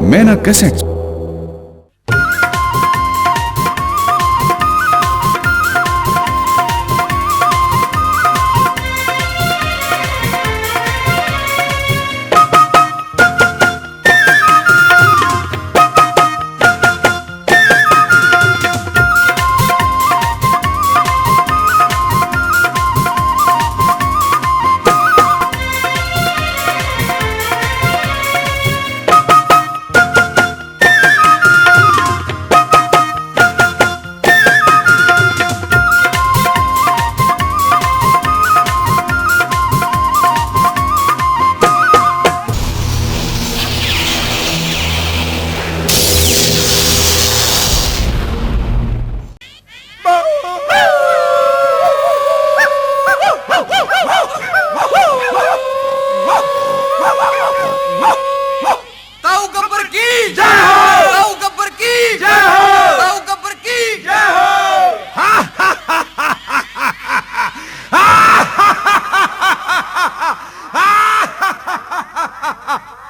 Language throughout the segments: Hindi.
मैना कैसेट्स।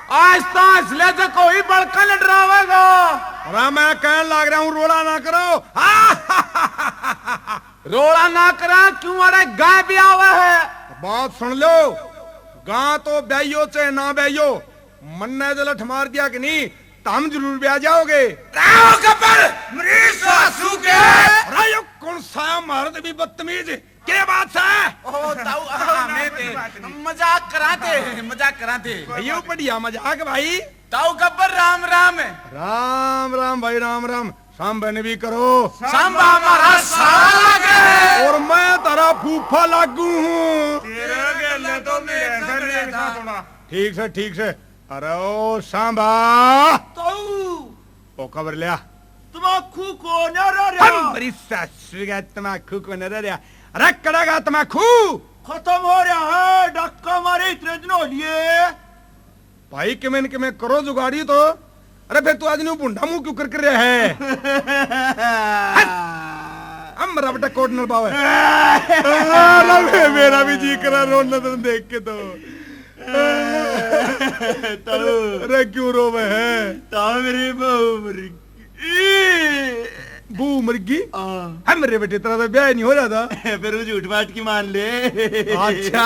आज ताश ले तो कोई बड़का न डरावेगा। अरे मैं कहने लग रहा हूँ रोड़ा ना करो। रोड़ा ना करा क्यों? अरे गाय भी आवा है। बात सुन लो, गां तो ब्याइयो चाहे ना ब्याइयो, मन ने जो लठ मार दिया कि नहीं तो हम जरूर ब्याह जाओगे। कौन सा मारत भी बदतमीज, क्या बात है? मजाक कराते भैया बढ़िया मजाक भाई। ताऊ गब्बर राम राम है। राम राम भाई राम राम। शाम बहने भी करो। सांबा हमारा साला है और मैं तेरा फूफा लागू हूँ। ठीक से। अरे ओ सांबा ओ खबर लिया। तमाकू को न रहा। हमारी सासू का तमाकू को न रहा। अरे कड़ेगा तमाकू खत्म हो रहा है। डक्का मारे इतने दिन हो लिए। भाई किमें करो जुगाड़ी तो। अरे फिर तू आज नहीं बुंडा मुंह क्यों कर रहा है? हम रबटा कोट न पावे। मेरा भी जी करा रोना तो देख के तो। अरे क्यों रोवे है? मेरी बू मुर्गी हम मेरे बेटे तेरा तो ब्याह नहीं हो रहा था। फिर वो झूठ बात की मान ले। अच्छा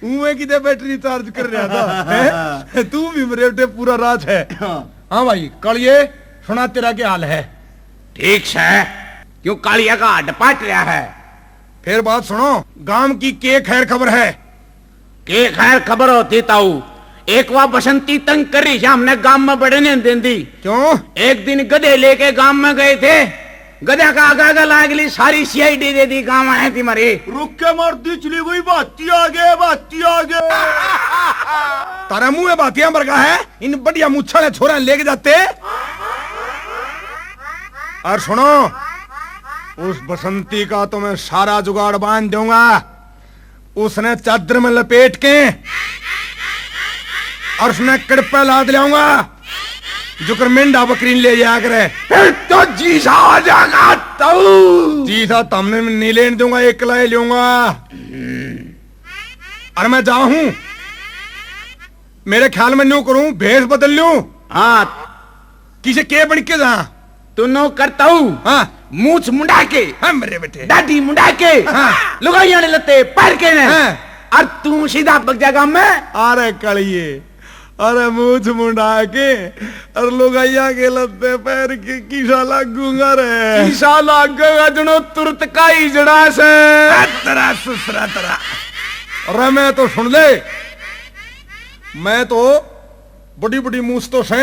उहे की बैटरी चार्ज कर रहा था। तू भी मेरे बेटे पूरा राज है। हाँ भाई कालिए सुना तेरा क्या हाल है? ठीक है। क्यों कालिया का हड्ड पाट रहा है? फिर बात सुनो, गांव की के खैर खबर है? के खैर खबर होती ताऊ। एक वह बसंती तंग कर रही हमने गांव में बढ़ने नहीं दी। क्यों? एक दिन गधे लेके गांव में गए थे। गधा का आगा लागली सारी सीआईडी दे दी। गांव आए थी मरे रुक के मरती चली गई। बाती आगे तारा मुंह में बातियां बरगा है। इन बढ़िया मुच्छड़े छोरा लेके जाते। और सुनो, उस बसंती का तो मैं सारा जुगाड़ बांध दूंगा। उसने चादर में लपेट के और उसने कड़पे लाद लाऊंगा जो कर मेंढा बकरी ले जाया करे। फिर तो जीसा आ जाएगा ताऊ। जीसा तमने में नहीं लेने दूंगा, एकला ही लूंगा। और मैं जाऊं, मेरे ख्याल में न्यू करूं, भेष बदल लूं। हाँ किसे के बन के जा तू नो करता हूँ। हाँ मूछ मुंडा के। हाँ मेरे बेटे दाढ़ी मुंडा के। हाँ लुगाइया ने लते पैर के ने। हाँ। और तू सीधा पक जाएगा मैं। अरे कड़िए, अरे मूछ मुंडा के और लुगाइया के लते पैर के किसा लगूंगा रे। किसा लगेगा जनो तुरत का ही जड़ा से। तेरा सुसरा तेरा। अरे मैं तो सुन ले, मैं तो बड़ी बड़ी मूछ तो से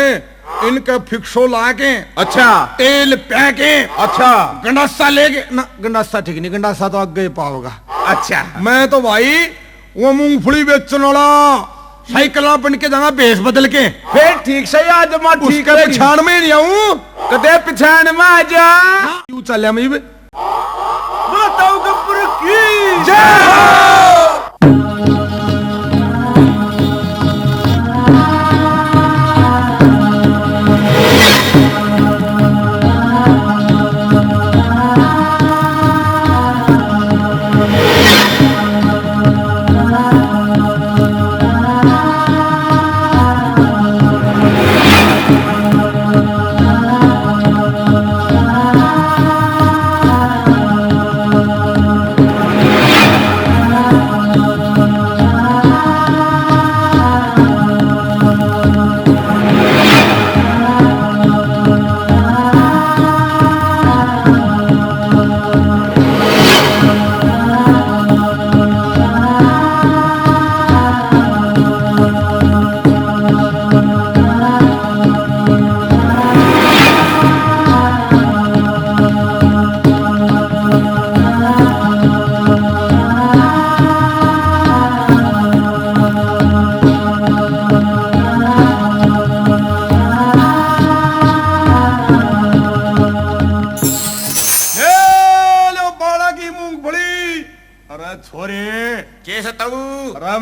इनका फिक्सो ला के, अच्छा तेल पै के, अच्छा गंडासा लेके ना, गंडासा ठीक नहीं, गंडासा तो आगे पाओगा। अच्छा मैं तो भाई वो मूंगफली बेचने वाला साइकिल बन के जाना भेष बदल के। फिर ठीक से आज मैं ठीक उसके पछाड़ में नहीं आऊं। कदे पिछाड़ में आ जा। क्यों चल मैं बताओ गब्बर की जय हो।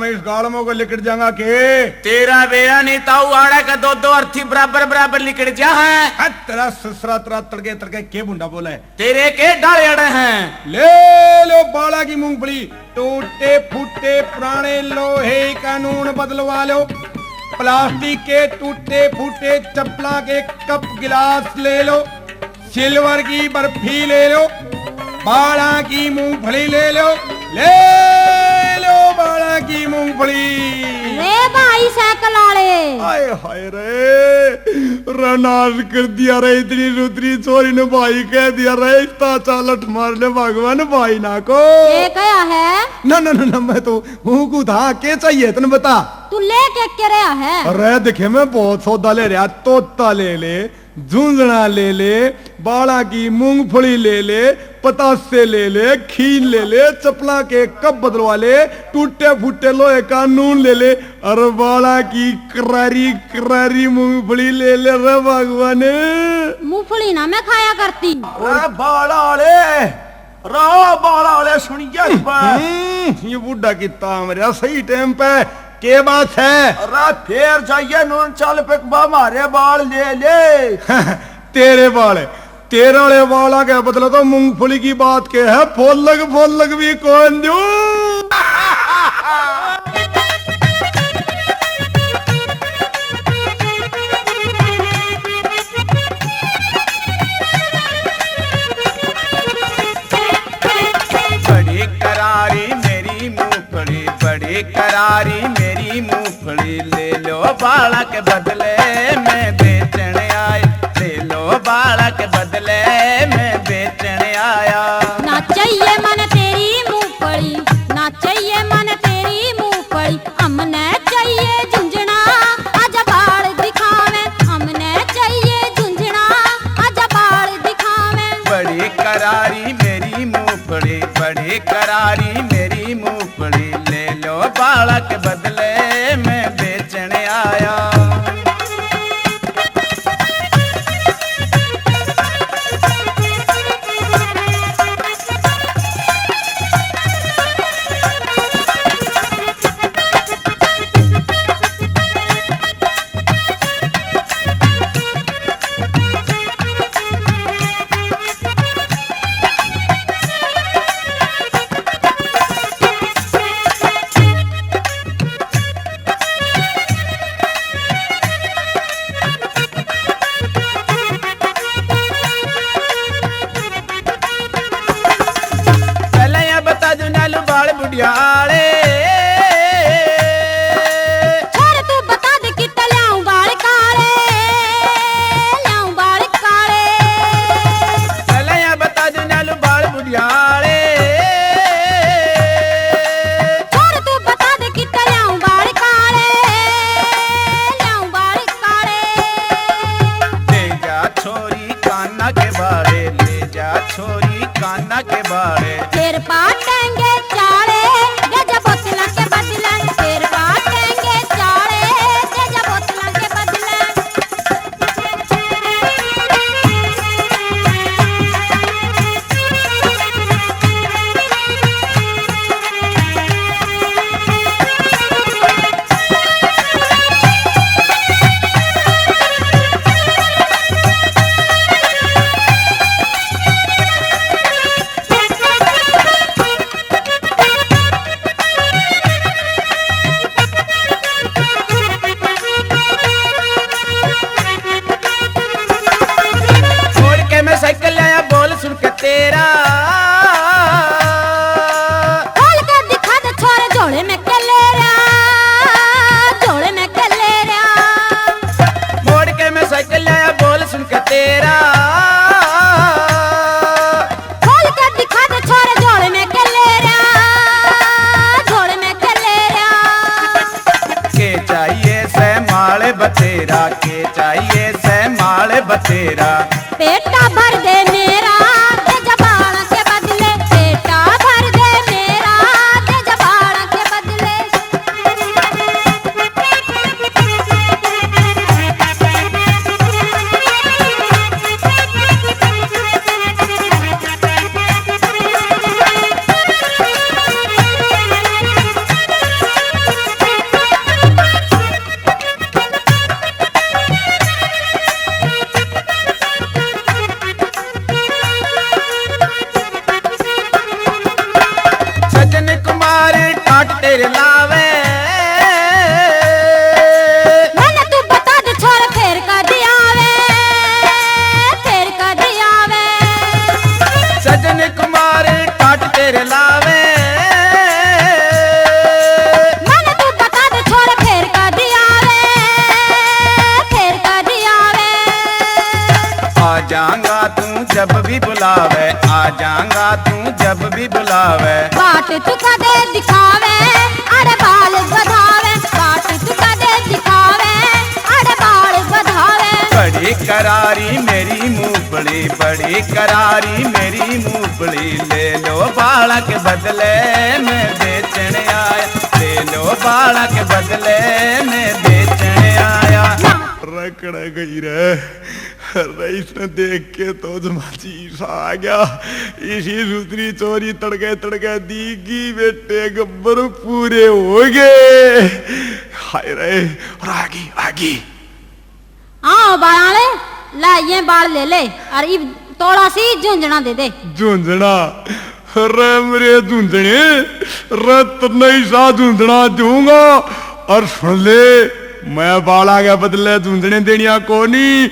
मैं इस गाल में को लिकट जाऊंगा के तेरा बेरा नहीं ताऊ आड़ा का दो दो अर्थी बराबर बराबर लिकड़ जा है। तेरा ससुरा तेरा तड़के तड़के के बुंडा बोला है तेरे के डाले अड़े हैं। ले लो बाला की मूंगफली, टूटे फूटे पुराने लोहे का नून बदलवा लो, प्लास्टिक के टूटे फूटे चप्पला के कप गिलास ले लो, सिल्वर की बर्फी ले लो, बाड़ा की मूंगफली ले लो, ले लो बाड़ा की मूंगफली। रे भाई साइकिल वाले, हाय हाय रे रनाश कर दिया रे, इतनी रुद्री चोरी ने भाई कह दिया रे, इतना चालट मार ले भगवान भाई ना को। ये क्या है? ना ना ना, मैं तो हूँ को था के चाहिए तने बता। तू ले के रहा है? अरे देखे मैं बहुत सौदा ले रहा, तोता ले ले, झुंझुना ले ले, बाड़ा की मूंगफली ले ले, पतासे ले ले, खीर ले ले, चपला के कप बदलवा ले, टूटे फूटे लोहे का नून ले ले, अरे बाड़ा की करारी करारी मूंगफली ले ले रे भगवान। मूंगफली ना मैं खाया करती। अरे बाड़ा ले रो, बाड़ा ले सुनिए ये बुढ़ा कितना मेरा सही टाइम पे के बात है। अरे फिर जाइए नून चाल पे हमारे बाल ले ले। तेरे बाल, तेरे वाले बाला के बदला तो मूंगफली की बात के है, फोल लग भी कौन दू। बड़ी करारी मेरी मूंगफली, बड़ी करारी मेरी मूंगफली, ले लो बाला के बदले मैं बेचने आया, ले लो बाला के बदले मैं बेचने आया। ना चाहिए मन तेरी मूंगफली, ना चाहिए मन तेरी मूंगफली, हमने चाहिए झुंझुना आजा बाल दिखावे, हमने चाहिए झुंझुना आजा बाल दिखावे। बड़ी करारी मेरी मूंगफली, बड़ी करारी मेरी मूंगफली, ले लो बाला के बदले मैं बेचने आया। बुढ़ियाले छोर तू बता दे कितना ल्याऊं बाल काले, ल्याऊं बाल काले। पहले या बता दो नालू बाल बुढ़ियाले, छोर तू बता दे कितना ल्याऊं बाल काले, ल्याऊं बाल काले। ले जा छोरी कान्ना के बाड़े, ले जा छोरी कान्ना के बाड़े, फिर पाटेंगे चाले गजा बोतला के बदले, फिर पाटेंगे चाले गजा बोतला के बदले। साइकिल आया बोल सुन के तेरा, खोल कर दिखा दे छोरे झोले में के ले रहा, झोले में के ले रहा। मोड़ के मैं साइकिल आया बोल सुन के तेरा, खोल कर दिखा दे छोरे झोले में के ले रहा, झोले में के ले रहा। के चाहिए से माले बतेरा, के चाहिए से माले बतेरा, पेटा भर दे मेरा दे जबाना के बदले, पेटा भर दे मेरा दे जबाना के बदले। जब भी बुलावे, आ जाऊंगा तू जब भी बुलावे। बाट चुका दे दिखावे, अरे बाल बधावे, बाट चुका दे दिखावे, अरे बाल बधावे। बड़ी करारी मेरी मूंगफली, बड़ी करारी मेरी मूंगफली, ले लो बाड़ा के बदले में बेचने आया, ले लो बाड़ा के बदले में बेचने आया। रकड़ गई रे, रईस ने देख के तो जमाची सा आ गया, इसी दूसरी चोरी तड़के तड़के दीगी, बेटे गब्बर पूरे हो गए। हाय रे, रागी रागी हाँ बाड़ाले ला ये बाल ले ले और ये तोड़ा सी झुंझुना दे दे। झुंझुना? अरे मेरे झुंझुने, रत नहीं सा झुंझुना दूंगा, और सुन ले मैं बाला के बदले झुंझुने देनिया को नहीं।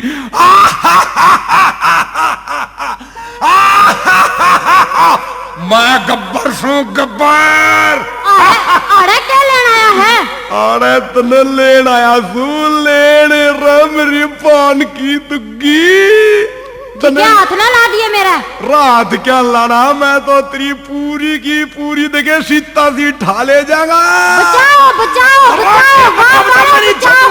मैं गब्बर सू गब्बर। अरे क्या लेना आया है? अरे तने लेन आया सू, लेन रम रिपान की तुगी। क्या हाथ ना ला दिए मेरा? रात क्या लाना, मैं तो तेरी पूरी की पूरी देखे सीता सी ठा ले जाऊंगा। बचाओ बचाओ बचाओ,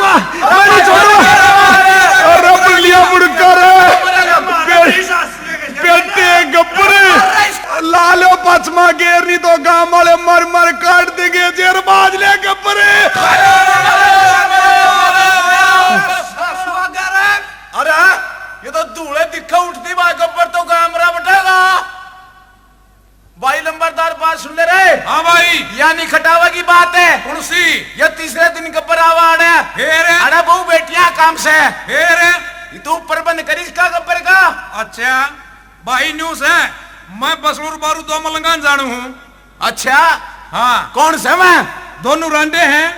अरे बलिया मुड़कर बेटे गब्बर लालो पचमा गेरी तो गांव वाले मर मर काट देंगे, जेर बाज ले गब्बर। अरे ये तो धूले दिखा उठती भाई, गब्बर तो गामरा बटेगा भाई। लंबरदार बात सुन ले रहे। हाँ भाई। यानी खटावा की बात है। कौन सी? ये तीसरे दिन गब्बर आवा आने। अरे बहु बेटियां काम से फिर तू प्रबंध करीस का गब्बर का? अच्छा भाई न्यूज है, मैं बसरूर बारू दो मलंगान जानू हूँ। अच्छा हाँ। कौन से? मैं दोनों रांडे हैं।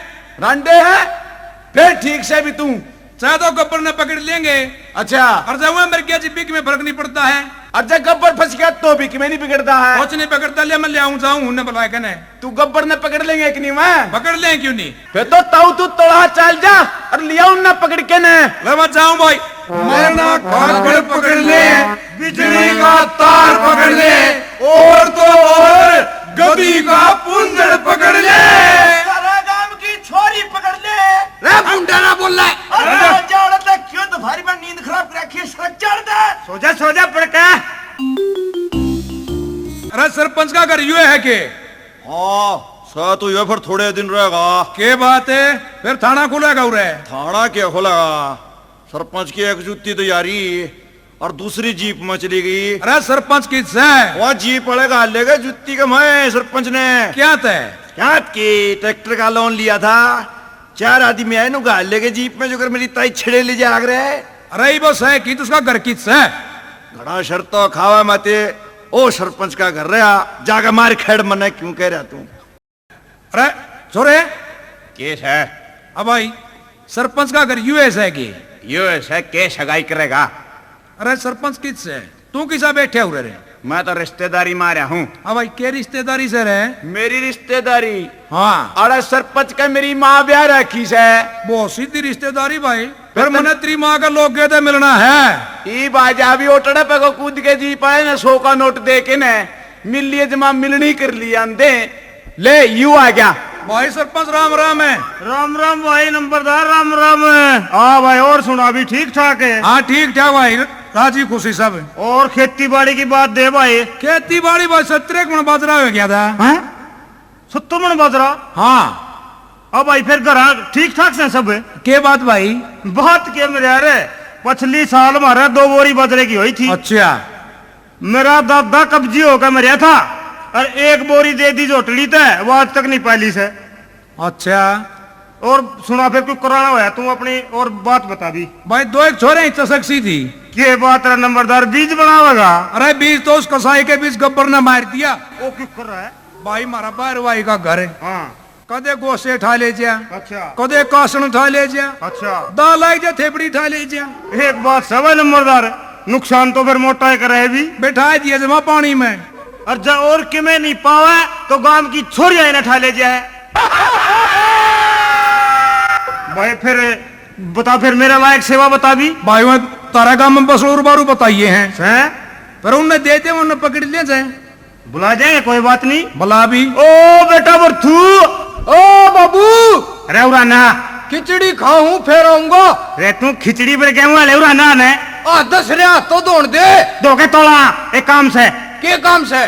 रांडे हैं? फिर ठीक से भी तू चाहे तो गब्बर ने पकड़ लेंगे। अच्छा। और जब मेरे क्या जिब्बी में फर्क नहीं पड़ता है। अच्छा गब्बर फंस गया तो भी कि मैं नहीं बिगड़ता है? कुछ नहीं पकड़ता, ले मैं ले आऊं जाऊं उन्हें बुलाया कहने। तू गब्बर ने पकड़ लेंगे कि नहीं? मैं पकड़ लें क्यों नहीं? फिर तो ताऊ तू तोड़ा चल जा और लिया उन्हें पकड़ के ने। ले मैं जाऊं भाई। मरना कागड़ पकड़ ले, बिजली का तार पकड़ ले, और तो और गदी का पुंजड़ पकड़ ले, गांव की छोरी पकड़ ले। रे बुंडा ना बोल रहा है। अरे जाओ तक क्यों तुम्हारी बार नींद खराब कर रखी है? चढ़ दे, सो जा पड़ के। अरे सरपंच का घर यू है के? हाँ सा तो ये फिर थोड़े दिन रहेगा। के बात है? फिर थाना खुलेगा उरे? थाना क्या खोलेगा? सरपंच की एक जुत्ती तो यारी और दूसरी जीप में चली गई। अरे सरपंच किस है? वहाँ जीप पड़ेगा लेगा जुत्ती का। मैं सरपंच ने क्या तय? क्या की ट्रैक्टर का लोन लिया था, 4 आदमी आए नु गाल लेके जीप में, जो कर मेरी ताई छेड़े ले जा रहे। अरे बस है कि उसका घर किस है? घड़ा शर्त खावा माते ओ सरपंच का घर रहा, जाकर मार खेड़ मना क्यों कह रहा तू? अरे छोरे केस है। अब भाई सरपंच का घर यूएस है कि? यूएस है, केस सगाई करेगा। अरे सरपंच किस है? तू किसा बैठे हुए रे? मैं तो रिश्तेदारी मारा हूँ। हाँ भाई के रिश्तेदारी से रहे? मेरी रिश्तेदारी? हाँ। अरे सरपंच का मेरी माँ ब्याह रखी से। बहुत सीधी रिश्तेदारी भाई। फिर मैंने तेरी माँ का लोग गए थे मिलना है। ई बाजा भी ओटड़े पे को कूद के जी पाए ना, 100 का नोट दे के ने मिल लिए, जमा मिलनी कर लिया दे ले यू आ गया। भाई सरपंच राम राम है। राम राम भाई नंबरदार, राम राम है। हाँ भाई और सुना भी ठीक ठाक है? हाँ ठीक ठाक भाई, राजी खुशी सब। और खेती बाड़ी की बात दे भाई। खेती बाड़ी भाई 70 मन बाजरा हो गया था। 70 मन बाजरा? हाँ। अब भाई फिर घर ठीक ठाक से सब? के बात भाई? बात के मेरे यारे, पिछली साल हमारा 2 बोरी बाजरे की हुई थी। अच्छा। मेरा दादा कब्जी होकर मरिया था और 1 बोरी दे दी जोटली थे, वो आज तक नहीं पाली से। अच्छा। और सुना फिर कुछ कराना हुआ तू अपनी और बात बता दी भाई। 2 एक छोरे चसकसी थी। के बात है नंबरदार, बीज बनावेगा? अरे बीज तो उस कसाई के बीच गब्बर ने मार दिया। वो क्यों कर रहा है? भाई मारा बारवाई का घर है। हाँ। कदे गोसे उठा ले जा, अच्छा। कदे कासन उठा ले जा, अच्छा। दाल आई जा, थेपड़ी उठा ले जा। एक बात सब है नंबरदार, नुकसान तो फिर मोटा ही करे भी। बैठा दिया जमा पानी में। और जब और कि मैं नहीं पावा तो गांव की छोरियां इन्हें उठा ले जाए। भाई फिर बता, फिर मेरा लायक सेवा बता भी। भाई मैं तारा गांव में बसरूर बारू बताइए हैं। पर उन्हें देते उन्हें पकड़ लिया जाए। बुला जाएंगे, कोई बात नहीं। बुला भी। ओ बेटा बर्थू, ओ बाबू, रे उड़ाना, खिचड़ी खाऊं फिर आऊंगा। रे तू खिचड़ी पर गेहूं ले उड़ाना ने। दस रिया तो दौड़ दे। दो के तोला एक काम से। के काम से?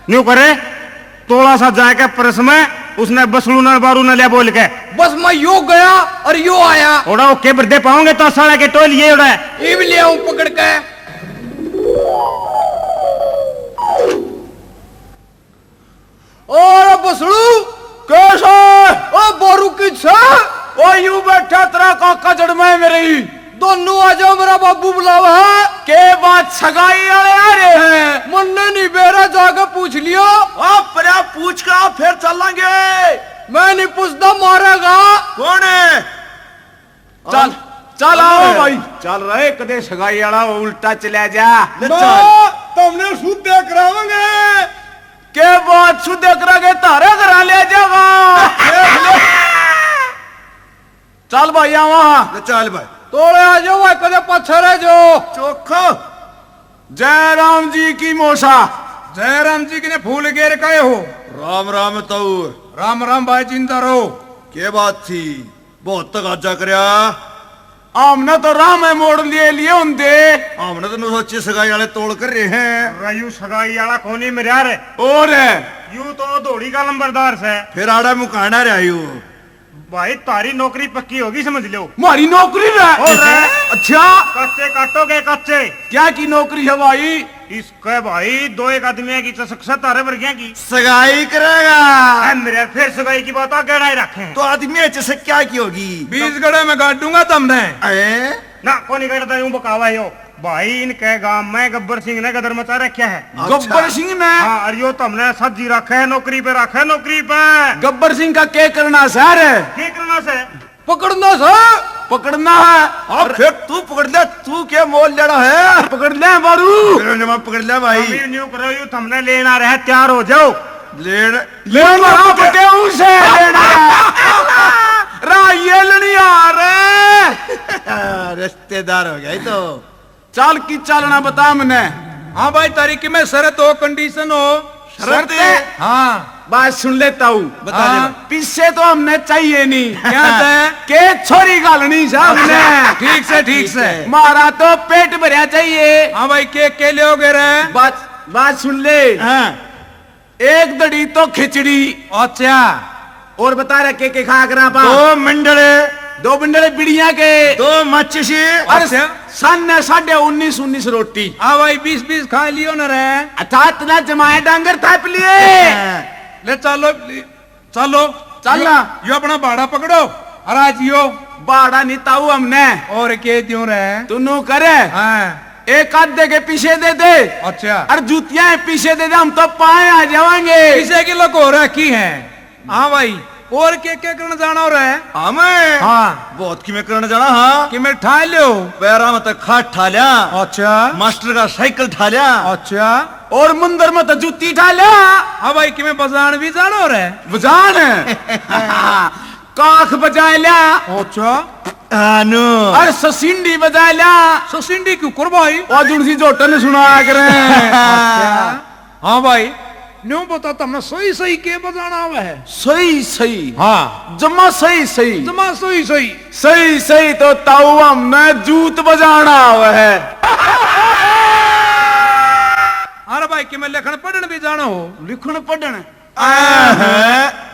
न्यू करे तोला सा जाके परस में उसने बसलू न बारू न लिया बोल के। बस मैं यो गया और यो आया। ओड़ा ओके बर्दे पाओगे तो साला के टोल ये उड़ा ये भी ले आऊं पकड़ के। और बसलू कैसा? ओ बोरू किच्छा? ओ यूं बैठा तेरा काका जड़ में मेरी। दोनों आ जाओ, मेरा बाबू बुलावा है। के बात सगाई वाले आ रहे हैं? मन्ने नहीं बेरा, जाकर पूछ लियो। आप पूछ कर फिर चलेंगे। मैं नहीं पूछता, मारेगा। कौन है? चल चल आओ भाई, चल रहे कदे सगाई वाला उल्टा चला जा। तुमने शुद्ध करावेंगे। के बात शुद्ध करागे तारे करा ले जावा। चल भाई वहां चल भाई तोड़े आ जाओ भाई, कदे पत्थर जो चोखो। जय राम जी की मोसा। जय राम जी की ने फूल गेर कहे हो। राम राम ताऊ। राम राम भाई, जिंदा रहो। के बात थी? बहुत तक आजा करया। हमने तो राम है मोड़ लिए होंगे। हमने तो सोचे सगाई वाले तोड़ कर रहे हैं। रायू सगाई वाला कोनी मेरे यार। और यूं तो दौड़ी का लंबरदार से। फिर आड़ा मुकाना रहा यू। भाई तारी नौकरी पक्की होगी समझ लो। हमारी नौकरी है। अच्छा कच्चे काटोगे कच्चे। क्या की नौकरी है भाई? इसके भाई दो एक आदमी की चसकसा तारे वर्गिया की सगाई करेगा। मेरे फिर सगाई की बात आगे नहीं रखे तो आदमी अच्छे से क्या की होगी? 20 गड़े में काट दूंगा तुमने। ना कौन करता यूं बकावा यो। भाई इनके गांव में गब्बर सिंह ने गदर मचा रखा है। गब्बर सिंह ने? हाँ, और यो तुमने सज्जी रखा है, नौकरी पे रखा है, नौकरी पे। गब्बर सिंह का क्या करना सर? क्या करना से? पकड़ना सर। पकड़ना है। और फिर तू पकड़ ले। तू क्या मोल लेना है? पकड़ ले बारू। पकड़ ले भाई। न्यू करो यू तुमने लेना रहे, तैयार हो जाओ। लेना पके उसे लेना। ये लड़ी आ रहे। रिश्तेदार हो गया तो। चाल की चालना बता मने। हाँ भाई, तारीख में शरत हो, कंडीशन हो। शर्त है? हाँ बात सुन लेता हूँ। बता दे। पीछे तो हमने चाहिए नहीं। क्या है? के छोरी गालनी सामने। ठीक से ठीक से। मारा तो पेट भरिया चाहिए। हाँ भाई, के ले होगे रे? बात सुन ले। एक दड़ी तो खिचड़ी। अच्छा, और बता रहे के खा कर दो मंडले। 2 बंडले बिड़िया के। 2 मच्छी। और सन 19.5 रोटी। हाँ भाई, 20 खा लियो न रे। अर्थात ना जमाए डांगर थाप लिए। ले चलो चलो चलना। यो अपना भाड़ा पकड़ो और आज यो बाड़ा नहीं ताऊ हमने। और के क्यों रे? तू करे। हाँ। एक आधे के पीछे दे दे। अच्छा, और जूतियां पीछे दे दे, हम तो पाए आ जाएंगे। पीछे की लोग हो रखी है। हाँ भाई, और क्या करना जाना हो रहा है? हमें हाँ, बहुत की मैं करने जाना। हाँ कि मैं ठा लो। पैरा में तो खाट ठा लिया। अच्छा मास्टर का साइकिल ठा लिया। अच्छा। और मंदिर में तो जूती ठा लिया। हाँ भाई, कि मैं बजान भी जाना हो रहा है। बजान काख बजा लिया। अच्छा, आनो और ससिंडी बजा लिया। ससिंडी क्यों कर भाई? और जुड़सी जोटन सुना करे। हाँ भाई, न्यू बता तुमने सही सही के बजाना हुआ है? सही सही। हाँ, जमा सही सही। जमा सही सही। सही सही तो ताऊ हमने जूत बजाना हुआ है। अरे भाई, कि मैं लिखण पढ़न भी जाना हो? लिखण पढ़न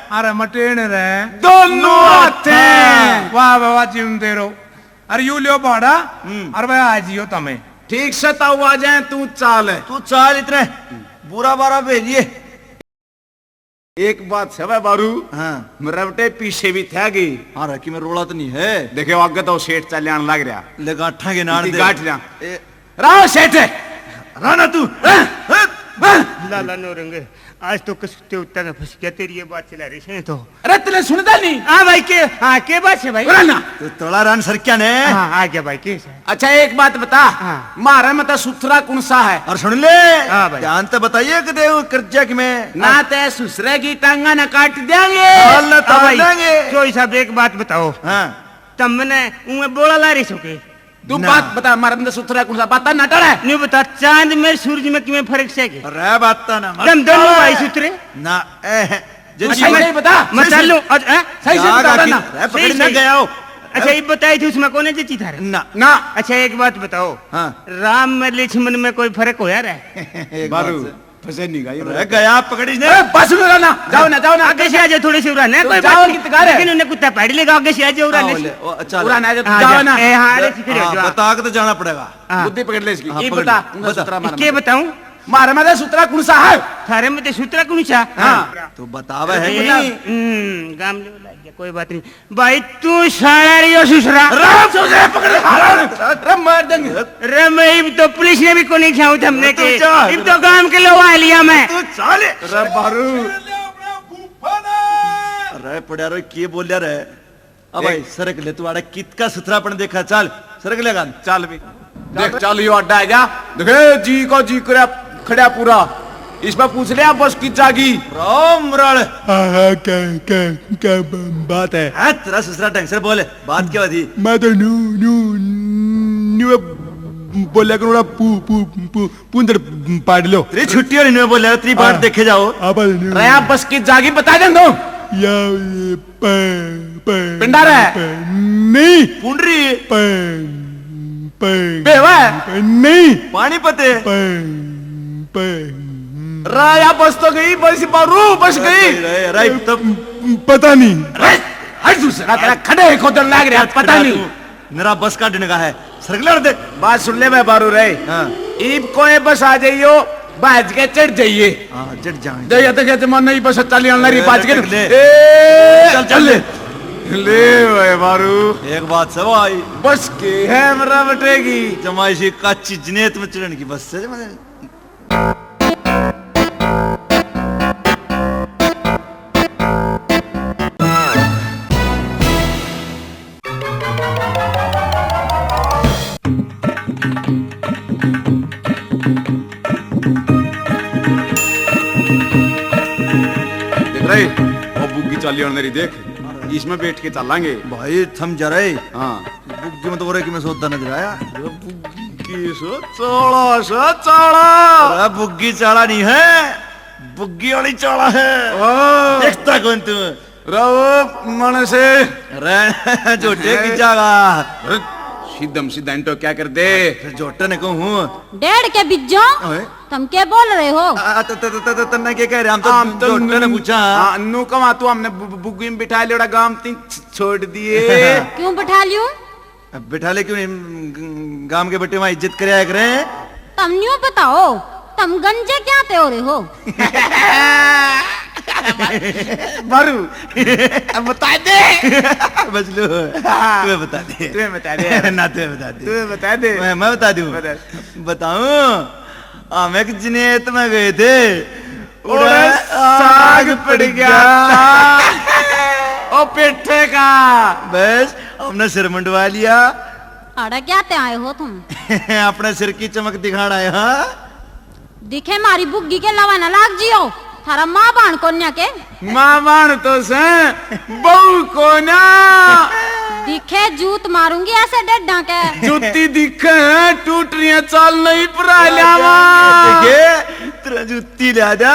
अरे मटेन रे। दोनों हाथे। वाह वाह वाह, जिंदे रहो। अरे यू लियो भाड़ा। अरे भाई आ जियो तमें। ठीक से ताऊ आ जाए, तू चाल है। तू चाल इतने बुरा बारा भेजिए। एक बात है बारू। हाँ मेरा बेटे पीछे भी थे गई। हाँ रखी में रोला तो नहीं है। देखे आगे तो सेठ चल आने लग रहा। ले गाठा के नाड़ दे। गाठ लिया राव सेठ राना तू। लाला नौरंग, आज तो किसके उत्तर फंस गया। तेरी ये बात चला रही है तो। अरे तेने सुनता नहीं? हाँ भाई, के बात है भाई? राना तो तोड़ा रान सर क्या ने। हाँ आ गया भाई, कैसे? अच्छा एक बात बता। हाँ। मारा में तो सुथरा कौन सा है? और सुन ले। हाँ भाई। ध्यान तो बताइए कि देव कर्जा की में ना ते सुसरे की टांगा न काट देंगे। अल्लाह हाँ भाई, देंगे। चोई साहब एक बात बताओ। हाँ तुमने उन्हें बोला ला रही सके तू ना। बात बता हमारे अंदर सुथरा कौन सा बात नटर है न्यू बता चांद में सूरज में किमें फर्क से के रे बात ना तुम दोनों भाई सुतरे ना सही सही बता मैं चल लूं सही से बता ना पकड़ ना सही। गया हो अच्छा ये बताई थी उसमें कौन जीती था रे? ना ना अच्छा एक बात बताओ हाँ। राम में लक्ष्मण में कोई फर्क होया रे एक बारू बात फसे नहीं गई से। रे गया पकड़ी ने बस सुनो ना जाओ ना आगे से आ जाओ थोड़े से उड़ाना तो कोई जाओ बात की नहीं तगार है। लेकिन उन्हें कुत्ता पाड़ लेगा आगे से आ जाओ उड़ाने से अच्छा पूरा ना आ जाओ जा। ना ए हाँ अरे फिर हाँ, बता के तो जाना पड़ेगा हाँ। बुद्धि पकड़ ले इसकी हाँ, ये पकड़ बता ले। उनका बता। सुथरा के बताऊं मारा मारा सुथरा कौन सा है थारे में तो सूत्रा कौन सा हाँ। तो बतावे है ए, नहीं गाम ले लग गया कोई बात नहीं भाई तू सारा रियो सुसरा राम सोचे पकड़ रे मार देंगे रे मैं इब तो पुलिस ने भी को नहीं खाऊं थमने तू के जा। इब तो गांव के लोग आ लिया मैं तू चाले रे बारू अरे पड़ा रे के बोल रे अब भाई सरक ले तू आड़ा कितका सुथरापन देखा चल सरक लेगा चल भी देख चल यो अड्डा है जा देखे जी को जी करे खड़ा पूरा इस पर पूछ ले बस की जागी राम रण क्या बात है है तेरा ससुरा ढंग से बोले बात क्या थी मैं तो न्यू न्यू न्यू बोलिया करूँ पुंदर पाड़ लो तेरी छुट्टी और इन्हें बोले तेरी बात देखे जाओ आप रे आप बस की जागी बता दे दो या पिंडारा है नहीं पुंडरी बेवा नहीं पानी पते राया बस तो गई बस बारू बस गई राइट तब पता नहीं हट दूसरा तेरा खड़े खोदन लाग रहा पता नहीं मेरा बस का डिनगा है सरकलर दे बात सुन ले मैं बारू रे हाँ ईब कोई बस आ जाइयो बाज के चढ़ जाइए हाँ जट जाए दे या तो मन नहीं बस चली अल्लाह बाज के ले। चल चल ले भाई बारू एक बात सब आई बस के है मरा बटेगी जमाइशी काची जनेत में चढ़ने की बस से देख रहे वो बुग्गी चली अल्लाह देख इसमें बैठ के चलांगे भाई थम जा रहे हाँ बुग्गी में तो बोरे कि मैं सोता नजर आया बुग्गी सो चौड़ा अरे बुग्गी चाड़ा नहीं है बुग्गी वाली चाड़ा है ओ देखता कौन तू रहो मन से अरे जोटे की जागा सीधम सीधा इंटो क्या कर दे फिर जोटे ने कहूँ डेढ़ के बिज्जो ओए तुम क्या बोल रहे हो तन्ना क्या कह रहे हम तो जोटे ने पूछा हाँ नु कमा तू हमने बुग्गी में बिठा लिया गांव तीन छोड़ दिए क्यों बैठा लियूं बिठा ले क्यों नहीं गांव के बेटे वहां इज्जत करे करे तुम न्यू बताओ तुम गंजे क्या ते हो रहे हो बारू अब बता दे बच लो तुम्हें बता दे तुम्हें बता दे ना तुम्हें बता दे तुम्हें बता दे मैं बता दूं बताऊं हम एक जनेत में गए थे उड़ा साग पड़ गया ओ पेठे का बस हमने सिर मुंडवा लिया अरे क्या ते आए हो तुम अपने सिर की चमक दिखाना है हाँ दिखे मारी बुग्गी के लवा न लाग जियो थारा माँ बाण कन्या के मामान तो से बहू को ना दिखे जूत मारूंगी ऐसे डड्डा के जूती दिखे टूट रही है चाल नहीं परा लियावा देखे तेरा जूती ले आजा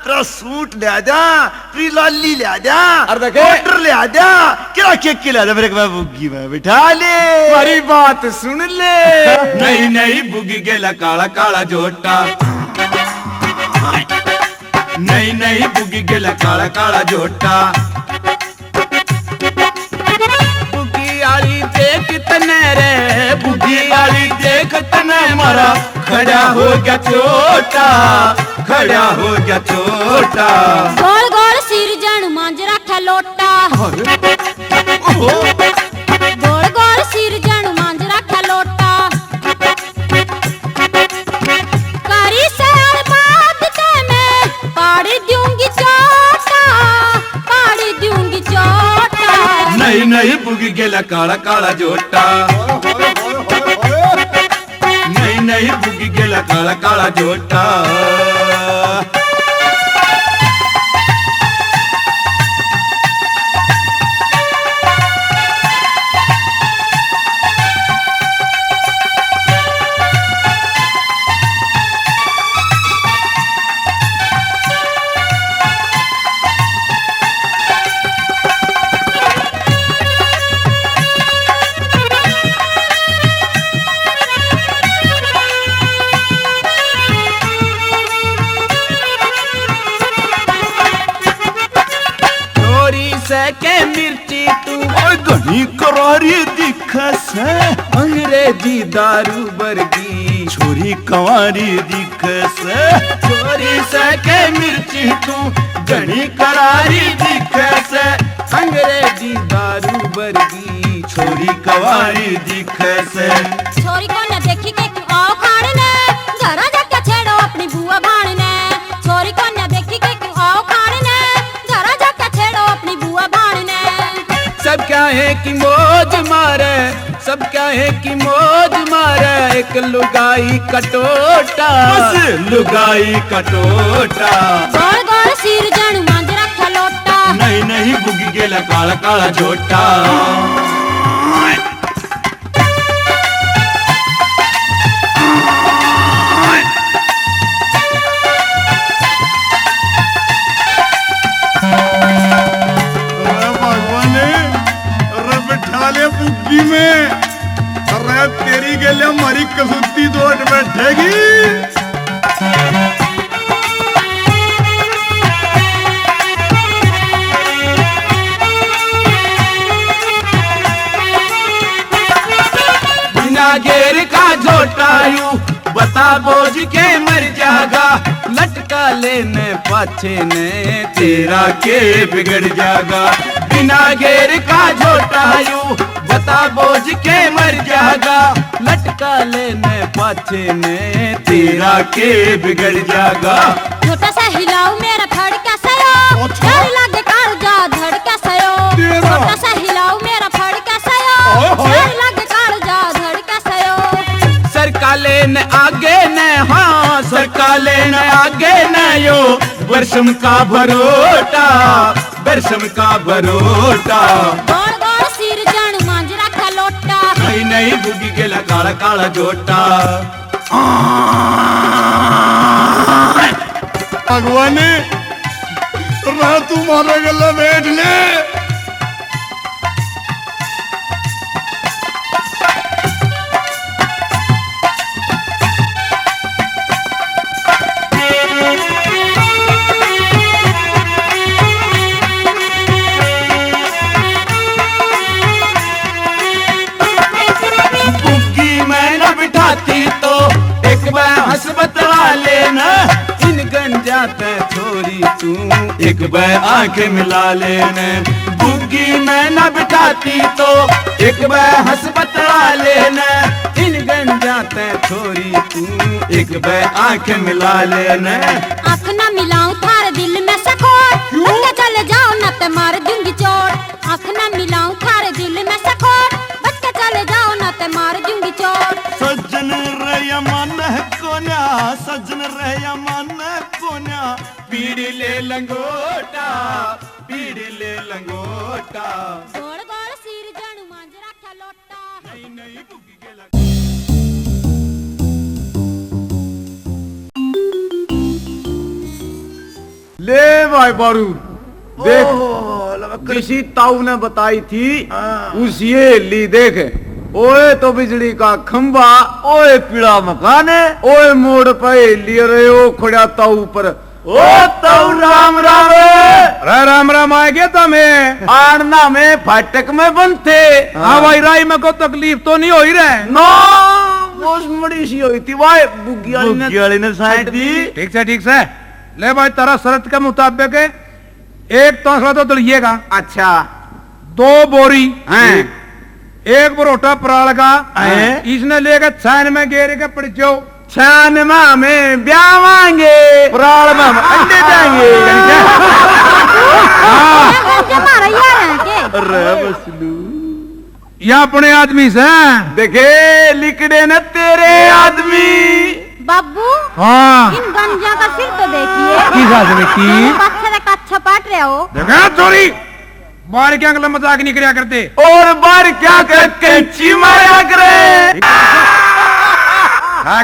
तेरा सूट ले आजा तेरी लाली ले आजा और देखे ऑर्डर ले आजा क्या केक के ले आजा मेरे को बुग्गी में बिठा ले हमारी बात सुन ले नहीं नहीं बुगी गेला काला काला जोटा नहीं नहीं बुगी गेला काला काला जोटा बुगी आली देख तने रे बुगी आली देख तने मारा खड़ा हो गया छोटा खड़ा हो गया छोटा गोल गोल सिर जन मांज रखा लोटा गोल गोल सिर जन मांज रखा लोटा करी से बात ते मैं पाड़ी दूंगी चोटा पाड़ी दूंगी चोटा नहीं नहीं बुगी गेला काला काला जोटा नहीं नहीं बुगी गेला काला काला जोटा कवारी दिखे से अंग्रेजी दारू वर्गी छोरी कवारी दिखे से छोरी से के मिर्ची तू घनी करारी दिखे से अंग्रेजी दारू वर्गी छोरी कवारी दिखे से छोरी को न देखी के क्यों आओ खाने घरा जाके छेड़ो अपनी बुआ भाड़ने छोरी को न देखी के क्यों आओ खाने घरा जाके छेड़ो अपनी बुआ भाड़ने सब क्या है कि मौज मारे सब क्या है कि मौज मारे एक लुगाई कटोटा बस लुगाई कटोटा गोल गोल सिर जणु मांज रखा लोटा नहीं नहीं बुगी गेला काला काला झोटा बुग्गी में अरे तेरी गेले हमारी कसुती दोट बैठेगी बिना घेर का झोटायू बता बोझ के मर जागा लटका लेने पाछे ने तेरा के बिगड़ जागा बिना घेर का झोटायू बता बोझ के मर जागा लटका लेने पाछे ने तेरा के बिगड़ जागा छोटा सा हिलाओ मेरा फड़का सयो डर लगे कर जा धड़का सयो छोटा सा हिलाओ मेरा फड़का सयो डर लगे कर जा धड़का सयो सरका लेने आगे ने हाँ सरका लेने आगे ने यो वर्षम का भरोटा वर्षम का भरोटा गोल गोल सिर जणु मांज रखा लोटा नहीं नहीं बुगी गेला काला काला झोटा भगवान रहा तुम्हारे गले बैठ ले बुग्गी में न बिठाती तो एक बार हसबत लेना इन गंजा ते छोरी तू एक बार आंखें मिला लेने बुग्गी में न बिठाती तो एक बार हसबत लेना इन गंजा ते छोरी तू एक बार आंखें मिला लेने आँख न मिलाऊं थारे दिल में सकोट बच के चले जाओ न ते मार दूंगी चोट आँख न मिलाऊं थारे दिल में सकोट बच के चले जाओ न ते मार दूंगी चोट सज्जन रया मन कोन्या सज्जन रया मन कोन्या पीड़ी ले लंगोटा पीड़ी ले लंगोटा गोल गोल सिर जणु मांज रखा लोटा नहीं नहीं बुग्गी गेला ले भाई बारू देख ओह, किसी ताऊ ने बताई थी हाँ। उस ये ली देख ओए तो बिजली का खंबा ओए पीड़ा मकान है ओए मोड़ पे लिए रहे हो खड़ा ताऊ पर ओ ताऊ राम राम अरे राम राम आ गया तुम्हें आड़ना में फाटक में बनते हाँ भाई राई में को तकलीफ तो नहीं हो ही रहे नो वो मड़ी सी हुई थी भाई बुग्गी बुग्गी वाली ने साइड दी ठीक से ले भाई तारा शरत के मुताबिक एक तौसला तो दलिएगा अच्छा 2 बोरी हैं एक बरोटा पराल का हैं? इसने लेकर छान में गेरे के पड़ जाओ छान में ब्यावांगे पराल में हम अंडे जाएंगे मारा यार है के अरे बसलू या अपने आदमी से देखे लिकड़े न तेरे आदमी बाबू हाँ इन गंजा का सिर तो देखिए की साथ की पत्थर का अच्छा पाट रहे हो देखा चोरी बाहर क्या अंकल मजाक नहीं कराया करते और बार क्या कर कैंची मारा करे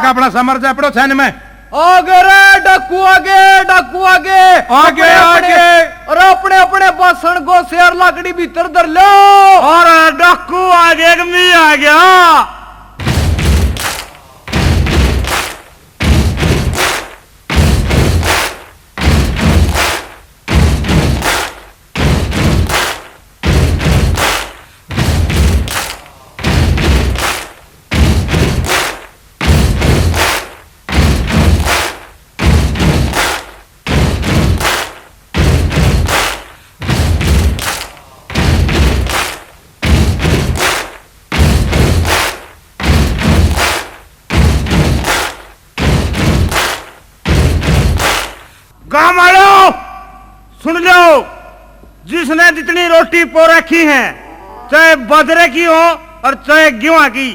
का अपना समर से पड़ो छान में आगे रे डाकू आगे आगे आगे और अपने अपने बासण को शेर लाकड़ी भीतर धर लो और डाकू आगे मी आ गया गांव वालों सुन लो, जिसने जितनी रोटी पो रखी है, चाहे बाजरे की हो और चाहे गेहूं की,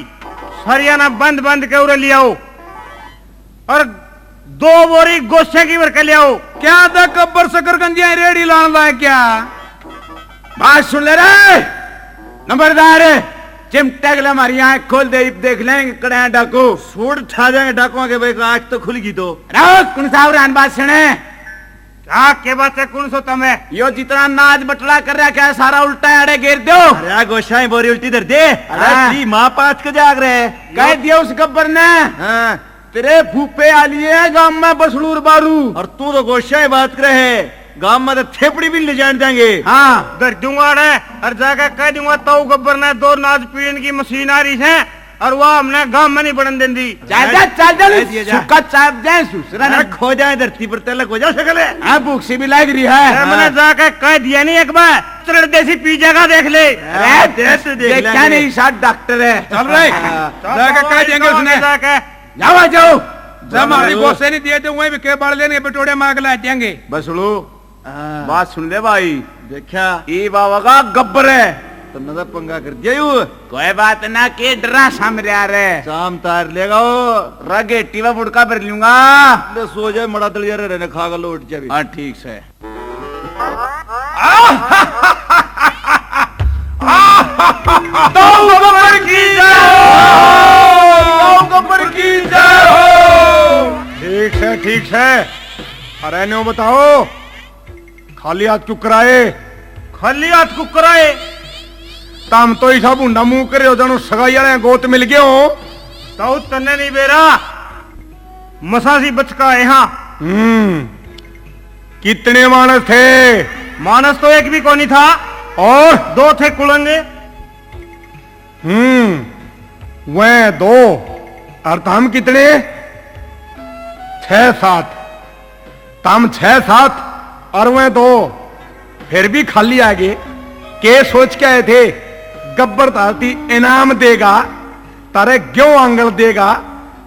हरियाणा बंद बंद के उरे लियाओ और 2 बोरी गोशे की भर के लियाओ। क्या था गब्बर शकरकंदियां रेडी लान लाए क्या? बात सुन ले रे नंबरदार, चिमटे गले हमारी आंख खोल दे, देख लेंगे कड़े डाकू। सूट ठा जाएंगे डाकुओं के भाई, आंख तो खुल गई तो। कौन साहब बात सुने, क्या के बात है? कौन सो तमें यो जितना नाच बटला कर रहा क्या सारा उल्टा आड़े घेर दो। अरे गोशाई बोरी उल्टी धर दे। हाँ। अरे जी माँ पाँच के जाग रहे। कह दिया उस गब्बर ने, हाँ। तेरे फूफे आली है गांव में बसलूर बारू, और तू तो गोशाई बात करे है, गांव में तो थेपड़ी भी ले जान देंगे। हाँ दर दूंगा रे और जाकर कह दूंगा तो गब्बर ने 2 नाच पीड़न की मशीन आ रही है और वह हमने गांव में नहीं बढ़न देंदी। चाय दिया जा। सुखा चाप जाए सुसरा अरे खो जाए धरती पर तलक हो जा सकले। हाँ भूख सी भी लग रही है। मैंने जाकर कह दिया नहीं, एक बार चल देसी पिज्जा का देख ले। अरे देख लेंगे। क्या नहीं साथ डॉक्टर है। चल रहे जाकर कह देंगे उसने। जाओ जाओ जब हमारी गोसे नहीं दिए तो वहीं भी के बाढ़ लेने बटोड़े मांग ला देंगे। बसलू हाँ। बात सुन ले भाई, देखा ये बाबा का गब्बर है तो नजर पंगा कर दिया यू। कोई बात ना के डरा सामने आ रहे शाम तार लेगा वो। रगेटी व बुड़का भर लूंगा। ले सो जाए मड़ा दलिया रहने खागा लौट जाए। हाँ ठीक से। गब्बर की जय हो, गब्बर की जय हो। ठीक है अरे नो बताओ, खाली हाथ क्यों कराए? खाली हाथ को कराए तम तो ऐसा भुंडा मुंह करे हो जानो सगाई वाले गोत मिल गए हो। तो तन्ने नहीं बेरा मसासी बचका है। हाँ कितने मानस थे? मानस तो एक भी को नहीं था और 2 थे कुलंगे। वह 2 और तम कितने? 6-7। तम 6-7 और वह 2, फिर भी खाली आगे के सोच के आए थे गब्बर तारती इनाम देगा, तारे क्यों आंगल देगा,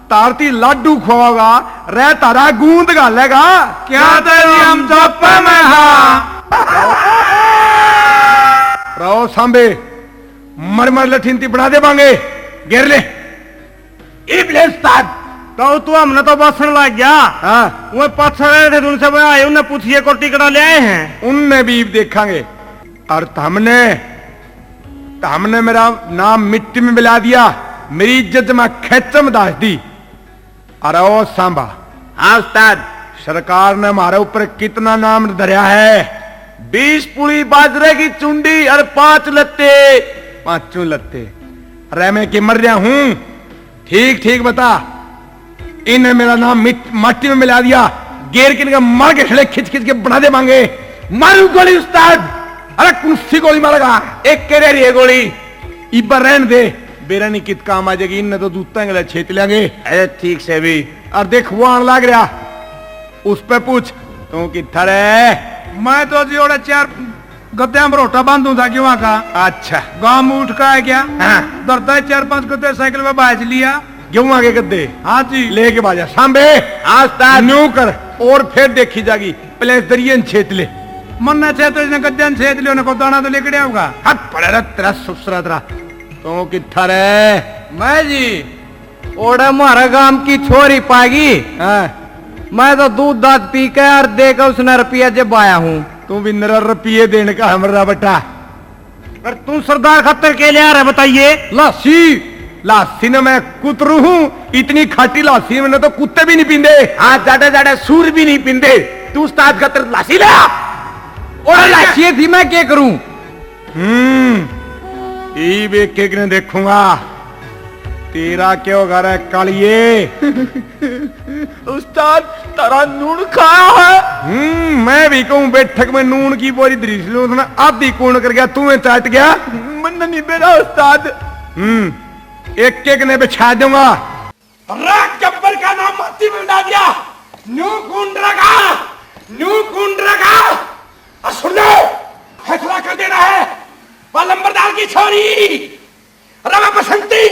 तारती लाडू खुआगा, रह तारा गूंद गालेगा। क्या तेरी हम जप में रहो सांबे, मर मर लठीनती बना दे बांगे, घेर ले। तो तू हमने तो बसन लग गया। हाँ वो 5 रहे थे उनसे आए, उन्हें पूछिए को टिकटा ले आए हैं। उनने भी देखेंगे। और हमने मेरा नाम मिट्टी में मिला दिया, मेरी इज्जत में खेचम दास दी। अरे ओ सांबा, हाँ उस्ताद, सरकार ने हमारे ऊपर कितना नाम धरिया है? 20 पुड़ी बाजरे की चुंडी और 5 लत्ते। 5 लत्ते। अरे मैं कि मर रहा हूं? ठीक ठीक बता। इन्हें मेरा नाम मिट्टी में मिला दिया, गेर के मर के खड़े खिंच खिंच के बना दे मांगे। मारू गोली उस्ताद। अरे कुंसी गोली मारेगा? एक के रही है गोली। इबर रहन दे, बेरा नहीं कित काम आ जाएगी। इन्हें तो दूता गला छेत लेंगे। अरे ठीक से भी। और देख वो आन लग रहा, उस पे पूछ तू कितना रे? मैं तो जी और 4 गद्दे में रोटा बांधू था कि वहाँ का। अच्छा गांव में उठ का है क्या? हाँ। दरता 4-5 गद्दे साइकिल में बाज लिया। गेहूं आगे गद्दे हाँ जी लेके बाजा सांबे। हाँ उस्ताद, न्यू कर और फिर देखी जागी। पहले दरियन छेत ले। मन छे तो इसने गद्दे छेद लियो, को दाना तो लेके होगा। हाथ पड़े रहा तेरा सुसरा तेरा। तो कितना रे? मैं जी ओड़ा मारा गांव की छोरी पागी। मैं तो दूध दाद पी के और देकर उसने रुपया जब आया हूँ। तू भी नर रुपये देने का हमारा बेटा। पर तू सरदार खत्तर के लिए आ रहा बताइए? लासी ने मैं कुतरू हूँ, इतनी खाटी लासी मैंने तो कुत्ते भी नहीं पींदे। हाँ ज्यादा सूर भी नहीं पिंदे। तू उस्ताद का तरफ लासी ला। और लाशिये थी मैं क्या करूं? के देखूंगा तेरा क्या होगा रे कालिए। उस्ताद तारा नून खाया है? मैं भी कहूँ बैठक में नून की बोरी दरीस लू, आधी कूण कर गया, तू चाट गया। मन नहीं मेरा उस्ताद। एक ने बिछा दूंगा। गब्बर का नाम माटी में डाल दिया। न्यू कुंड रखा। सुन लो, फैसला कर देना है। वह लंबरदार की छोरी रवा बसंती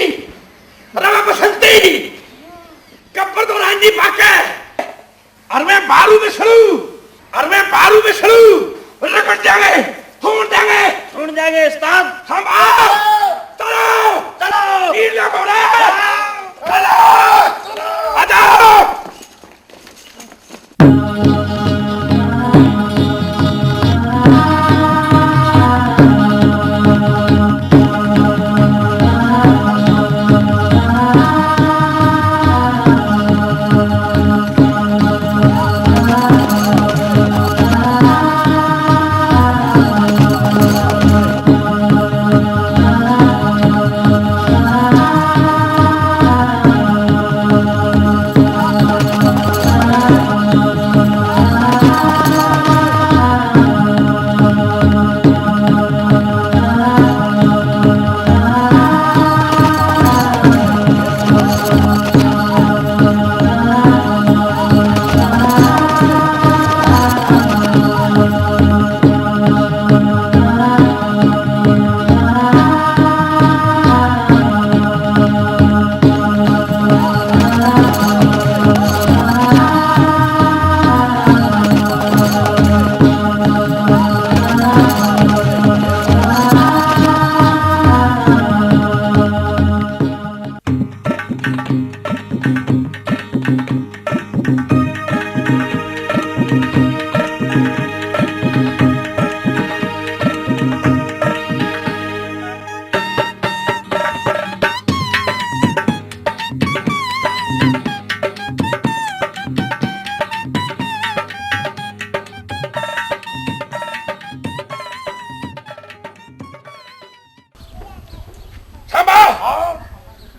गब्बर तो रांझी पाके और मैं बारू में शुरू और मैं बारू विष्णु रगड़ देंगे, ढूंढ देंगे उस्ताद। हम आओ, चलो तीर लगाओ रे, चलो आ जाओ।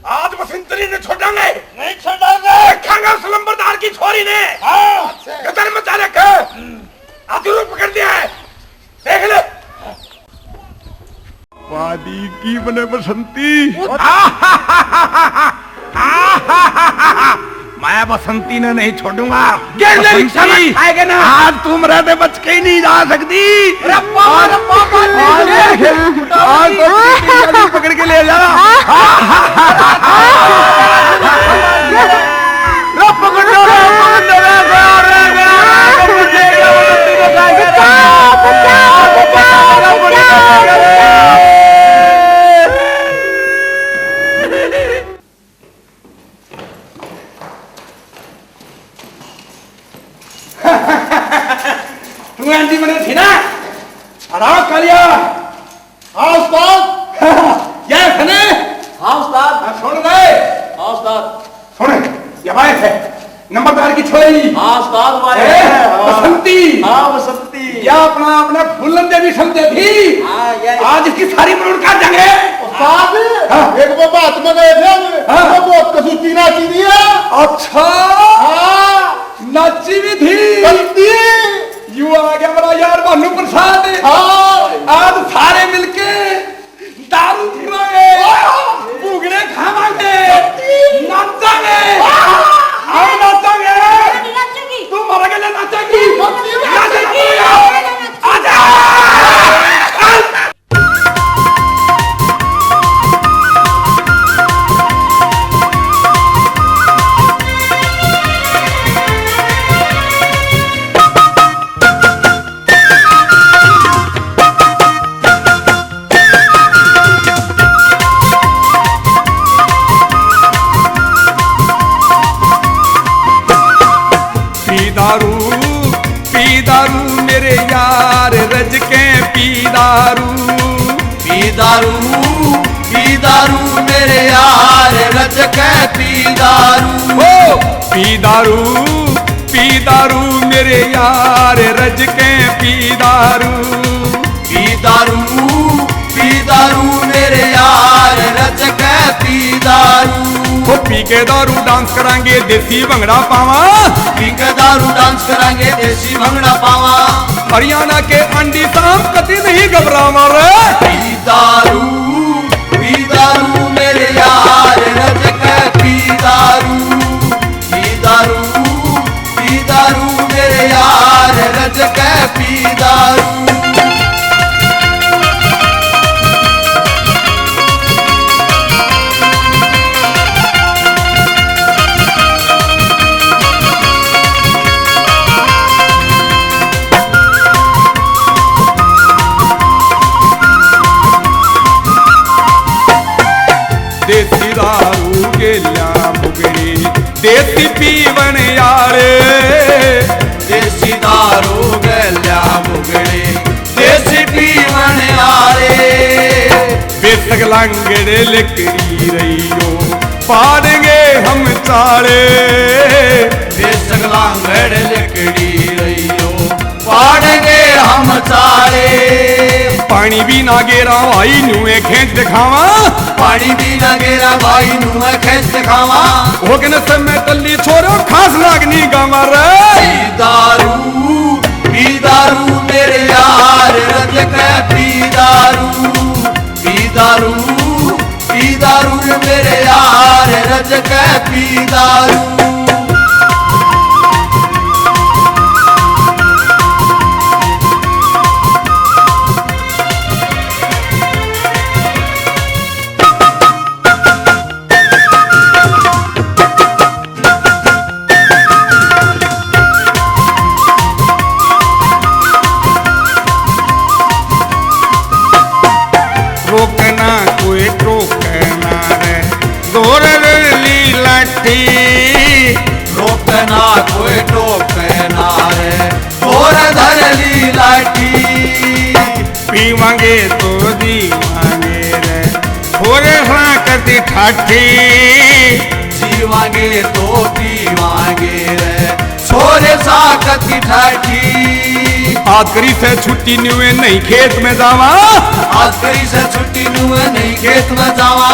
आज बसंतरी ने छोड़ेंगे नहीं, रखेंगे उस लंबरदार की छोरी ने गदर मचा रखा, आदुरु पकड़ दिया है, देख ले। वादी की बने बसंती। मैं बसंती ने नहीं छोड़ूंगा। बसंती खाएगा ना, आज तुम रहते बच के ही नहीं जा सकती। आज पकड़ के ले जा। तू आंटी बने थी ना, आराम करिया। हाँ उस्ताद, ये खने। हाँ उस्ताद। सुन ले। हाँ उस्ताद। सुन, ये भाई है नंबरदार की छोरी। हाँ उस्ताद भाई। बसंती। हाँ बसंती। या अपना फूलन देवी समझे थी। हाँ आज इसकी सारी मरोड़ काट देंगे। उस्ताद, एक वो बात में गए थे, वो बहुत कसूती नाची थी। अच्छा। हाँ नाची भी थी। यू आ गया बड़ा यार भानु प्रसाद। आज सारे मिलके दारू पीवांगे, भूगड़े खावांगे, नाचांगे। हम नाचांगे, तू मर गए नाचेगी। आजा। पी दारू मेरे यार रज के पी दारू मेरे यार रज के पी दारू मेरे यार रज के पी दारू मेरे यार रज के पी दारू। वो पी के दारू डांस करांगे देसी भंगड़ा पावा, पी के दारू डांस करांगे देसी भंगड़ा पावा। हरियाणा के अंडी शाम कति नहीं घबरावा रे। पी दारू मेरे यार रज के पी दारू मेरे यार रज के पी दारू। देसी पीवन यारे देसी दारू गल्या मुगड़े देसी पीवन आरे बेसक लांगड़े लकड़ी रहियो पाड़ेंगे हम चाले बेसक लांगड़ लकड़ी रहियो पाड़ेंगे हम चाले पानी भी ना गेरा भाई नुए खेच दिखावा पानी भी ना गेरा भाई नुए खेच दिखावा होगन से मैं तल्ली छोरो खास लागनी गावा रे पी दारू मेरे यार रज के पी दारू मेरे यार रज के पी दारू रोकना कोई टोकना रे गोर लीलाटी रोकना कोई टोकना रे गोर धर लीलाटी पीवांगे तो दीवांगे रे थोड़े कति ठाठी जीवांगे तो पीवांगे रे छोरे साकत की ठाठी आखिरी से छुट्टी नुए नहीं खेत में जावा आखिरी से छुट्टी नुए नहीं खेत में जावा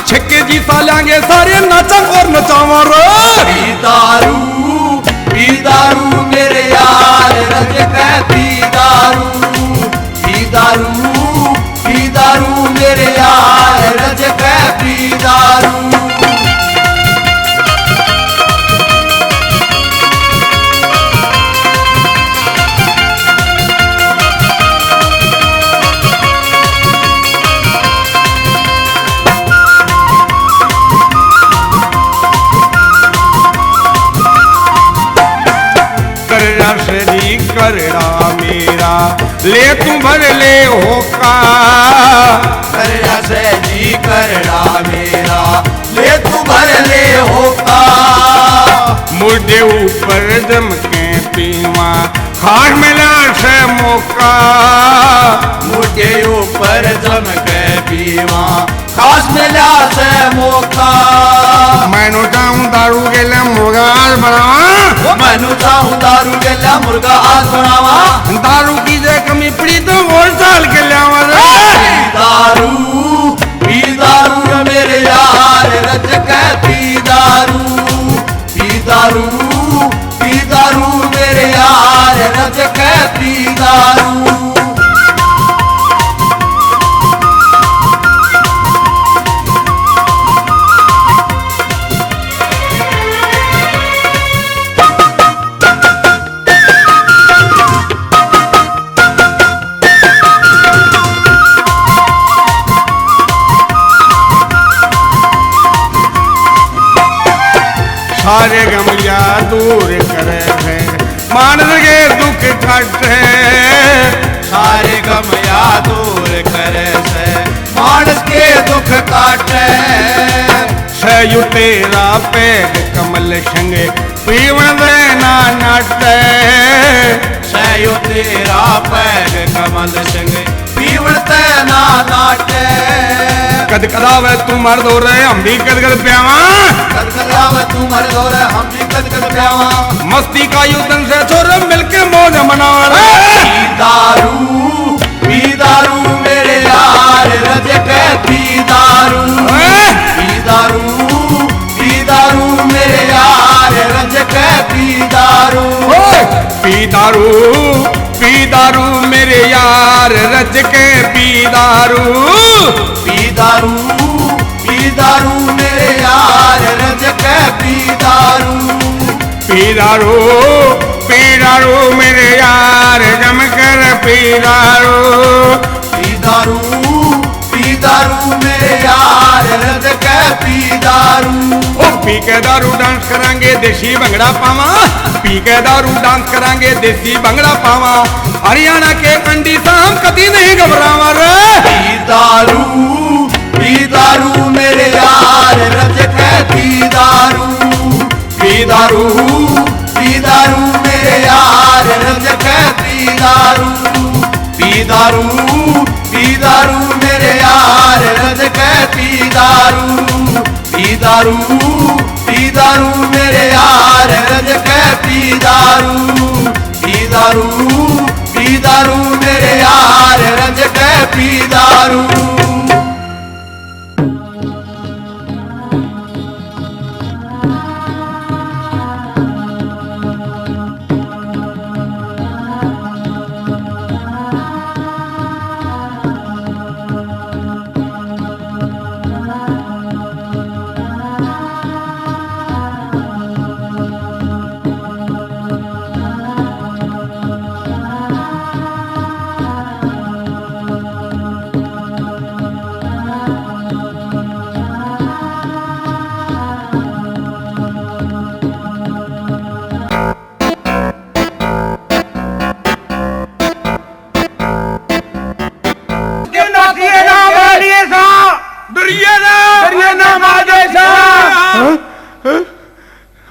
छक्के जी सालांगे सारे नाचा और नचावा रे पी दारू मेरे यार रज के पी दारू मेरे यार रज के पी दारू करड़ा मेरा ले तू भर ले होका करड़ा से जी करड़ा मेरा ले तू भर ले होका मुझे ऊपर जम के पीवा खाट मिला से मौका मुझे ऊपर जम के पीवा खास मिला से मौका मैनू चाहूं दारू के लिए मुर्गा आज बनावा मैनू चाहूं दारू के लिए मुर्गा आज बनावा दारू की जे कमी पड़ी तो और साल के लिए दारू मेरे यार रज के पी दारू मेरे यार रज के पी दारू सारे गमिया दूर करे है मानस के दुख काटे सारे गमिया दूर करे से मानस के दुख काटे सयु तेरा पैग कमल संगे पीवन देना नाटे सयु तेरा पैग कमल संगे पीवन देना नाटे कद कदावे तू मर्द हो रहे हम भी कद कद प्यावा कद कदावे तू मर्द हो रहे हम भी कद कद प्यावा मस्ती का युद्धन से छोरे मिलके मौज मनावा रे पी दारू मेरे यार रज के पी दारू मेरे यार रज के पी दारू मेरे यार रज के पी दारू मेरे यार रज के पी दारू मेरे यार जम कर पी दारू मेरे यार रज के पी दारू पी के दारू डांस करांगे देसी भंगड़ा पावा पी के दारू डांस करांगे देसी भंगड़ा पावा हरियाणा के अंडी शाम कभी नहीं घबरावा रे पी दारू मेरे यार रज के पी पी दारू मेरे यार रज के पी दारू मेरे यार रज के पी दारू मेरे यार रज के पी दारू मेरे यार रज के पी दारू।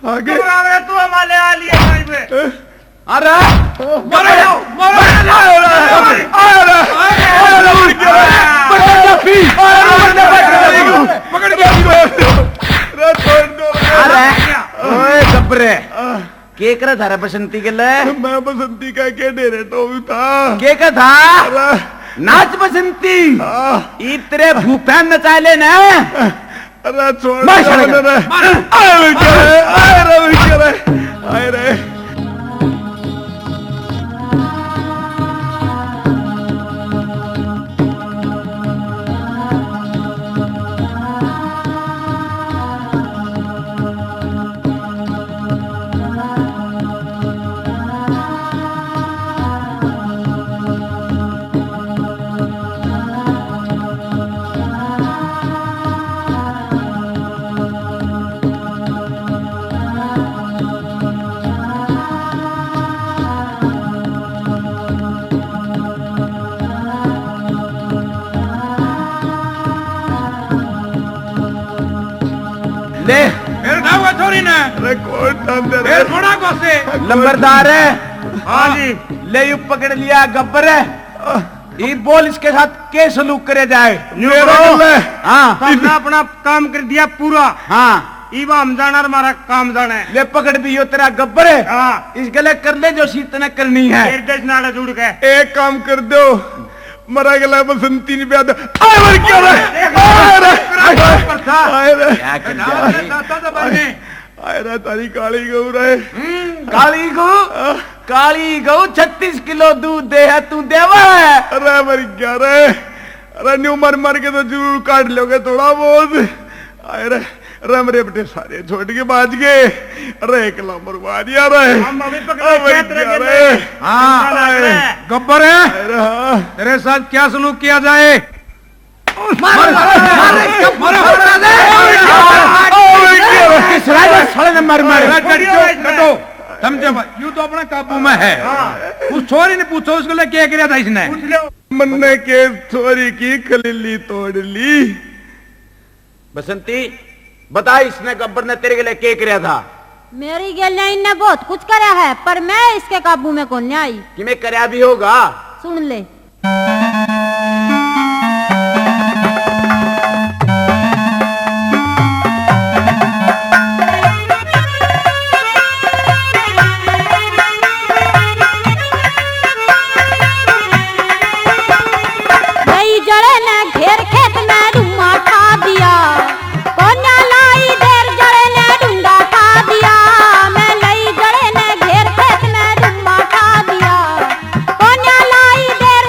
आगे तू हमारे आ लिए अरे गब्बरे के कर थारा बसंती के लिए मैं बसंती का के डेरे तो भी था के का था नाच बसंती इतरे भूपा नचा ले ना अरे छोड़ मार आए रे ले फिर ढावा छोरी ने अरे कौन टाइम दे फिर थोड़ा को से नंबरदार है हाँ जी ले यू पकड़ लिया गब्बर है ये बोल इसके साथ के सलूक करे जाए हाँ हमने अपना काम कर दिया पूरा हाँ इवा हम जाना हमारा काम जाना है ले पकड़ दियो तेरा गब्बर है हाँ इस गले कर ले जो सीतना करनी है निर्देश नाड़ा जुड़ गए एक काम कर दो मरा गला बसंती ने ब्याह आयरा तारी काली गऊ रहे काली गऊ 36 किलो दूध दे है तू देवा है अरे मर क्या रे अरे न्यू मर के तो जरूर काट लोगे थोड़ा बहुत अरे अरे मेरे बेटे सारे छोड़ के बाज गए अरे एक नंबर मारिया रहे हम अभी पकड़े हाँ गब्बर है तेरे साथ क्या सलूक किया जाए समझे यू तो अपना काबू में है उस छोरी ने पूछो उसको लिए क्या किया था इसने मन्ने के छोरी की खलीली तोड़ ली बसंती बता इसने गब्बर ने तेरे के लिए क्या किया था मेरी गेलियां इनने बहुत कुछ करा है पर मैं इसके काबू में कौन नहीं आई कि मैं करया भी होगा सुन ले जड़े ने घेर खेत में डूंगा ठा दिया कोन्या लाई देर जड़े ने डूंगा ठा दिया मैं लई जड़े ने घेर खेत में डूंगा ठा दिया कोन्या लाई देर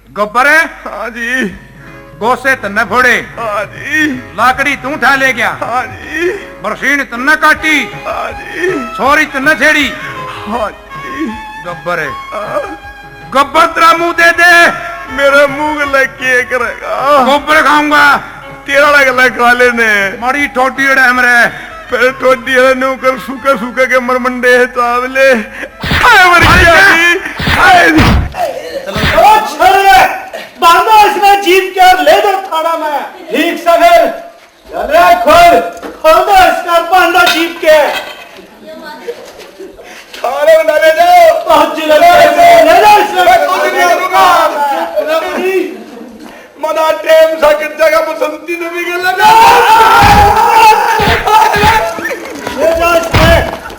गब्बर है हाँ जी गोसे तन्ने फोड़े हाँ जी लाकड़ी तू उठा ले गया हाँ जी बरसीन तन्ने काटी हाँ जी छोरी तन्ने छेड़ी हाँ जी गब्बर है गब्बर तेरा मुंह दे दे मेरा मुंह लगे करेगा गोबर खाऊंगा तेरा लग खा लेने माड़ी ठोटी हमरे फिर ठोडी नु कर सूखे सूखे के मरमंडे चावले हाय मर गया बांधो इसमें जीप के और ले दो थाना में ठीक से फिर चले खोल दो इसका बांधो जीप के थाने में ले जाओ पहुंच ले जाओ इसमें कुछ नहीं करूंगा मना टेम सकट जगह बसंती ने भी गल ले जाओ इसमें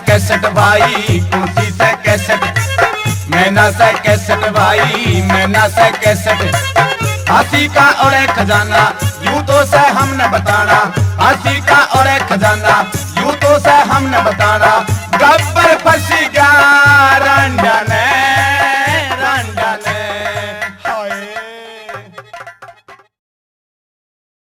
कैसेट भाई कुंसी से कैसेट मैना से कैसेट भाई मैना से कैसेट हाथी का उड़े खजाना यूं तो से हमने बताना